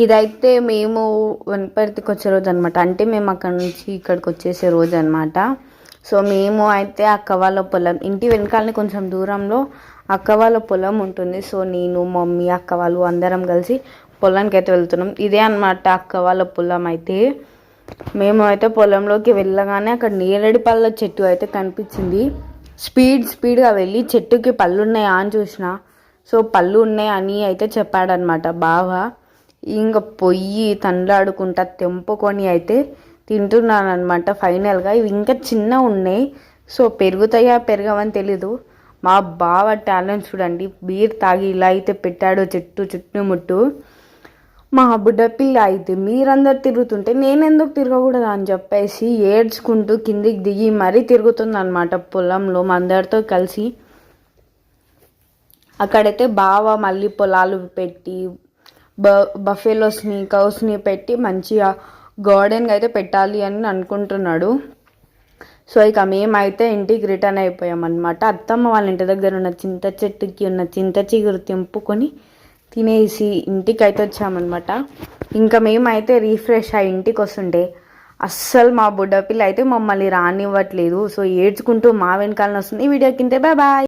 ఇదైతే మేము వనపర్తికి వచ్చే రోజు అనమాట. అంటే మేము అక్కడ నుంచి ఇక్కడికి వచ్చేసే రోజు అనమాట. సో మేము అయితే అక్క వాళ్ళ పొలం, ఇంటి వెనకాలని కొంచెం దూరంలో అక్క వాళ్ళ పొలం ఉంటుంది. సో నేను, మమ్మీ, అక్క వాళ్ళు అందరం కలిసి పొలానికి అయితే వెళ్తున్నాం. ఇదే అనమాట అక్క వాళ్ళ పొలం. అయితే మేము అయితే పొలంలోకి వెళ్ళగానే అక్కడ నేరేడు పళ్ళ చెట్టు అయితే కనిపించింది. స్పీడ్గా వెళ్ళి చెట్టుకి పళ్ళు ఉన్నాయా అని చూసిన. సో పళ్ళు ఉన్నాయి అని అయితే చెప్పాడనమాట బావ. ఇంకా పొయ్యి తండ్లాడుకుంటా తెంపుకొని అయితే తింటున్నాను అనమాట. ఫైనల్గా ఇవి ఇంకా చిన్న ఉన్నాయి. సో పెరుగుతాయా పెరగవని తెలీదు. మా బావ టాలెంట్ చూడండి, బీర్ తాగి ఇలా అయితే పెట్టాడు చెట్టు చుట్టుముట్టు. మా బుడ్డపిల్ల అయితే మీరందరు తిరుగుతుంటే నేనెందుకు తిరగకూడదు అని చెప్పేసి ఏడ్చుకుంటూ కిందికి దిగి మరీ తిరుగుతుంది అనమాట పొలంలో మా అందరితో కలిసి. అక్కడైతే బావ మళ్ళీ పొలాలు పెట్టి బఫెలోస్ని, కౌస్ని పెట్టి మంచిగా గార్డెన్గా అయితే పెట్టాలి అని అనుకుంటున్నాడు. సో ఇక మేమైతే ఇంటికి రిటర్న్ అయిపోయామన్నమాట. అత్తమ్మ వాళ్ళ ఇంటి దగ్గర ఉన్న చింత చెట్టుకి ఉన్న చింత చిగురు తెంపుకొని తినేసి ఇంటికి అయితే వచ్చామన్నమాట. ఇంకా మేమైతే రీఫ్రెష్ అయ్యి ఇంటికి వస్తుంటే అస్సలు మా బుడ్డపిల్ల అయితే మమ్మల్ని రానివ్వట్లేదు. సో ఏడ్చుకుంటూ మా వెనకాలని వస్తుంది. ఈ వీడియో కింద బాయ్.